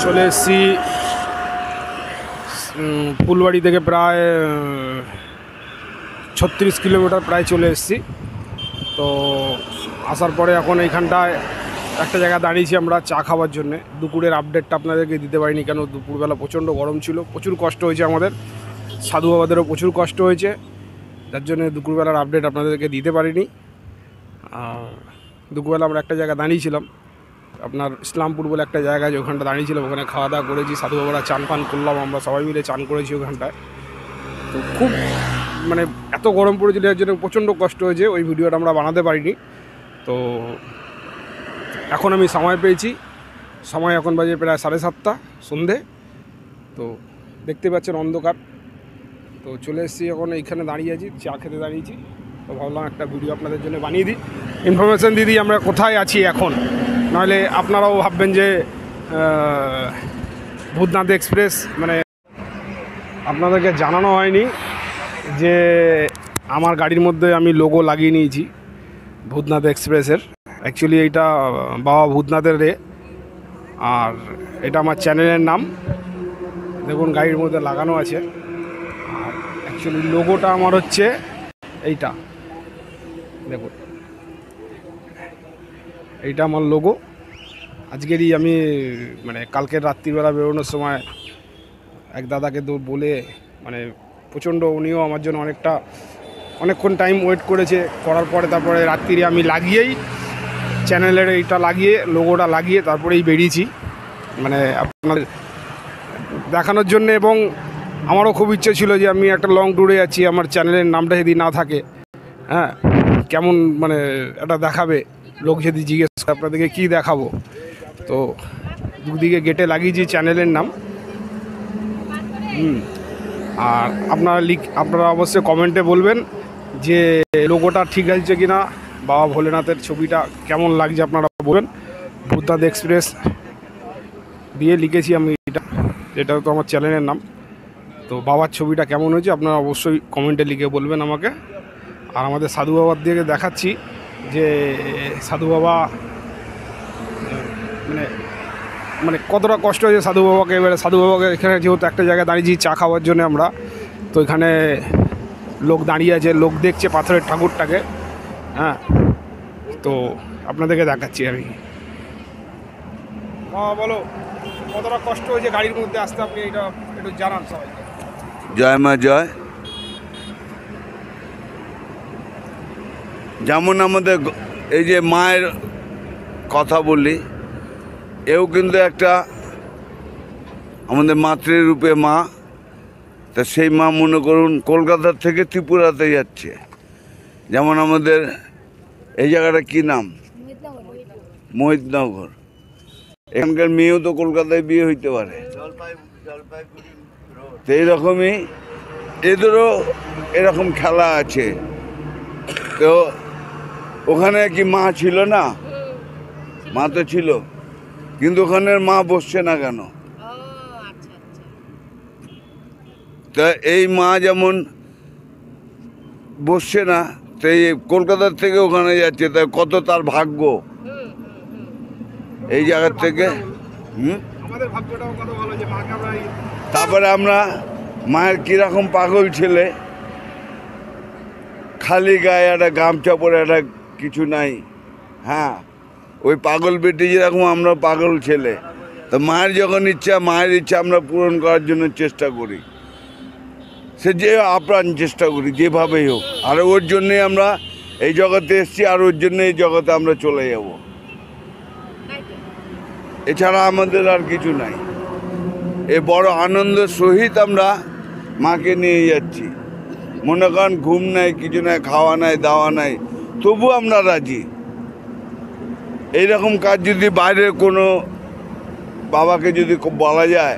চলে এসেছি ফুলবাড়ি থেকে প্রায় 36 কিলোমিটার প্রায় চলে এসেছি। তো আসার পরে এখন এইখানটায় একটা জায়গায় দাঁড়িয়েছি আমরা চা খাওয়ার জন্যে। দুপুরের আপডেটটা আপনাদেরকে দিতে পারিনি, কেন দুপুরবেলা প্রচণ্ড গরম ছিল, প্রচুর কষ্ট হয়েছে আমাদের, সাধু বাবাদেরও প্রচুর কষ্ট হয়েছে, যার জন্য দুপুরবেলার আপডেট আপনাদেরকে দিতে পারিনি। দুপুরবেলা আমরা একটা জায়গায় দাঁড়িয়েছিলাম, আপনার ইসলামপুর বলে একটা জায়গা আছে, ওখানটা দাঁড়িয়েছিলাম, ওখানে খাওয়া দাওয়া করেছি, সাধু বাবারা চান পান করলাম, আমরা সবাই মিলে চান করেছি ওখানটায়। তো খুব মানে এত গরম পড়েছিল, এর জন্য প্রচণ্ড কষ্ট হয়েছে, ওই ভিডিওটা আমরা বানাতে পারিনি। তো এখন আমি সময় পেয়েছি, সময় এখন বাজে প্রায় 7:30 সন্ধে। তো দেখতে পাচ্ছেন অন্ধকার। তো চলে এসেছি, এখন এইখানে দাঁড়িয়ে আছি, চা খেতে দাঁড়িয়েছি। তো ভাবলাম একটা ভিডিও আপনাদের জন্য বানিয়ে দিই, ইনফরমেশান দিয়ে দিই আমরা কোথায় আছি এখন, নাহলে আপনারাও ভাববেন যে ভূতনাথ এক্সপ্রেস, মানে আপনাদেরকে জানানো হয়নি যে আমার গাড়ির মধ্যে আমি লোগো লাগিয়ে নিয়েছি ভূতনাথ এক্সপ্রেসের। অ্যাকচুয়ালি এইটা বাবা ভূতনাথের আর এটা আমার চ্যানেলের নাম, দেখুন গাড়ির মধ্যে লাগানো আছে। আর অ্যাকচুয়ালি লোগোটা আমার হচ্ছে এইটা, দেখুন এইটা আমার লোগো। আজকেরই আমি মানে কালকের রাত্রিবেলা বেরোনোর সময় এক দাদাকে বলে, মানে প্রচণ্ড, উনিও আমার জন্য অনেকক্ষণ টাইম ওয়েট করেছে, করার পরে তারপরে রাত্রিরে আমি লাগিয়েই চ্যানেলের এইটা লাগিয়ে লোগোটা লাগিয়ে তারপরেই বেরিয়েছি, মানে আপনার দেখানোর জন্য। এবং আমারও খুব ইচ্ছে ছিল যে আমি একটা লং ট্যুরে যাচ্ছি, আমার চ্যানেলের নামটা যদি না থাকে, হ্যাঁ কেমন মানে এটা দেখাবে, লোক যদি জিজ্ঞেস করে আপনাদেরকে কী দেখাবো। তো দুদিকে গেটে লাগিয়েছি চ্যানেলের নাম। আর আপনারা অবশ্যই কমেন্টে বলবেন যে লোগোটা ঠিক আছে কি না, বাবা ভোলেনাথের ছবিটা কেমন লাগছে আপনারা বলবেন। ভূতনাথ এক্সপ্রেস দিয়ে লিখেছি আমি এটা তো আমার চ্যানেলের নাম। তো বাবার ছবিটা কেমন হয়েছে আপনারা অবশ্যই কমেন্টে লিখে বলবেন আমাকে। আর আমাদের সাধু বাবার দিকে দেখাচ্ছি যে সাধু বাবা মানে কতটা কষ্ট হয়েছে সাধু বাবাকে। এবারে সাধু বাবাকে এখানে যেহেতু একটা জায়গায় দাঁড়িয়েছি চা খাওয়ার জন্য আমরা, তো এখানে লোক দাঁড়িয়ে আছে, লোক দেখছে পাথরের ঠাকুরটাকে। হ্যাঁ, তো আপনাদেরকে দেখাচ্ছি আমি। বাবা বলো কতটা কষ্ট হয়েছে গাড়ির মধ্যে আসতে, আপনি এটা একটু জানান সবাইকে। জয় মা জয়। যেমন আমাদের এই যে মায়ের কথা বলি, এও কিন্তু একটা আমাদের মাতৃরূপে মা। তা সেই মা মনে করুন কলকাতার থেকে ত্রিপুরাতে যাচ্ছে। যেমন আমাদের এই জায়গাটা কি নাম, মোহিতনগর। এখানকার মেয়েও তো কলকাতায় বিয়ে হইতে পারে। তো এইরকমই এদেরও এরকম খেলা আছে। তো ওখানে কি মা ছিল না? মা তো ছিল, কিন্তু ওখানের মা বসছে না কেন? তা এই মা যেমন বসছে না, তো এই কলকাতার থেকে ওখানে যাচ্ছে, তা কত তার ভাগ্য এই জায়গার থেকে। তারপরে আমরা মায়ের কীরকম পাগল ছেলে, খালি গায়ে একটা গামছা পরে একটা কিছু নাই। হ্যাঁ, ওই পাগল বেটি যেরকম আমরা পাগল ছেলে। তো মায়ের যখন ইচ্ছা, মায়ের ইচ্ছা আমরা পূরণ করার জন্য চেষ্টা করি, সে যে আপ্রাণ চেষ্টা করি যেভাবেই হোক। আর ওর জন্যে আমরা এই জগতে এসেছি, আর ওর জন্য এই জগতে আমরা চলে যাব। এছাড়া আমাদের আর কিছু নাই। এ বড় আনন্দের সহিত আমরা মাকে নিয়ে যাচ্ছি। মনে করেন ঘুম নাই, কিছু নাই, খাওয়া নাই, দাওয়া নাই, তবু আমরা রাজি। এইরকম কাজ যদি বাইরের কোনো বাবাকে যদি বলা যায়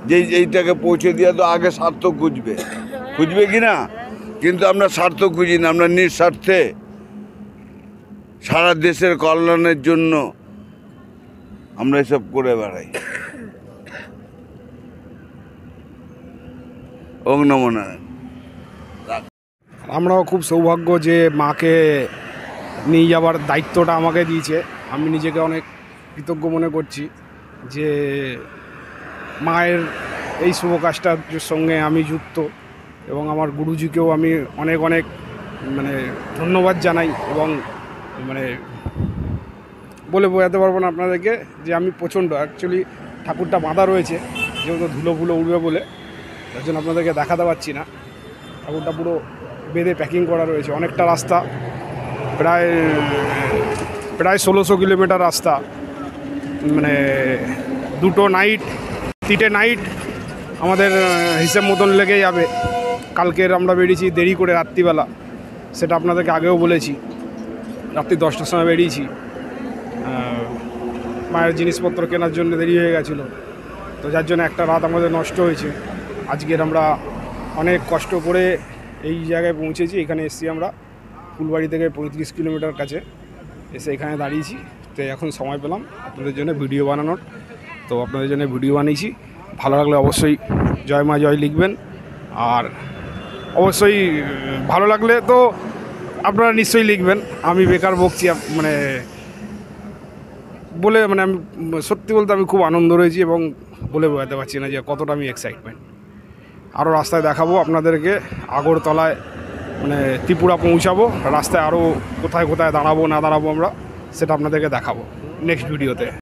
যে এইটাকে পৌঁছে দেওয়া, তো আগে স্বার্থ খুঁজবে কি না? কিন্তু আমরা স্বার্থ খুঁজি না, আমরা নিঃস্বার্থে সারা দেশের কল্যাণের জন্য আমরা এসব করে বেড়াই। ওম নমো নারায়ণ। আমরাও খুব সৌভাগ্য যে মাকে নিয়ে যাওয়ার দায়িত্বটা আমাকে দিয়েছে। আমি নিজেকে অনেক কৃতজ্ঞ মনে করছি যে মায়ের এই শুভ কাজটার সঙ্গে আমি যুক্ত এবং আমার গুরুজিকেও আমি অনেক অনেক মানে ধন্যবাদ জানাই এবং মানে বলে বোঝাতে পারবো না আপনাদেরকে যে আমি প্রচণ্ড অ্যাকচুয়ালি ঠাকুরটা বাঁধা রয়েছে যেহেতু ধুলো ফুলো উঠবে বলে তার জন্য আপনাদেরকে দেখাতে পারছি না। ঠাকুরটা পুরো বেঁধে প্যাকিং করা রয়েছে, অনেকটা রাস্তা, প্রায় 1600 কিলোমিটার রাস্তা, মানে 2টো নাইট 3টে নাইট আমাদের হিসেব মতন লেগে যাবে। কালকের আমরা বেরিয়েছি দেরি করে রাত্রিবেলা, সেটা আপনাদেরকে আগেও বলেছি, রাত্রি 10টার সময় বেরিয়েছি। মায়ের জিনিসপত্র কেনার জন্য দেরি হয়ে গেছিলো, তো যার জন্য একটা রাত আমাদের নষ্ট হয়েছে। আজকের আমরা অনেক কষ্ট করে এই জায়গায় পৌঁছেছি। এখানে এসেছি আমরা ফুলবাড়ি থেকে 35 কিলোমিটার কাছে, এসে এখানে দাঁড়িয়েছি। তো এখন সময় পেলাম আপনাদের জন্য ভিডিও বানানোর, তো আপনাদের জন্য ভিডিও বানিয়েছি। ভালো লাগলে অবশ্যই জয় মা জয় লিখবেন, আর অবশ্যই ভালো লাগলে তো আপনারা নিশ্চয়ই লিখবেন। আমি বেকার বকছি মানে বলে, মানে আমি সত্যি বলতে আমি খুব আনন্দ রয়েছি এবং বলে বোঝাতে পারছি না যে কতটা আমি এক্সাইটমেন্ট। আরও রাস্তায় দেখাবো আপনাদেরকে, আগরতলায় মানে ত্রিপুরা পৌঁছাবো, রাস্তায় আরও কোথায় কোথায় দাঁড়াবো না দাঁড়াবো আমরা সেটা আপনাদেরকে দেখাবো নেক্সট ভিডিওতে।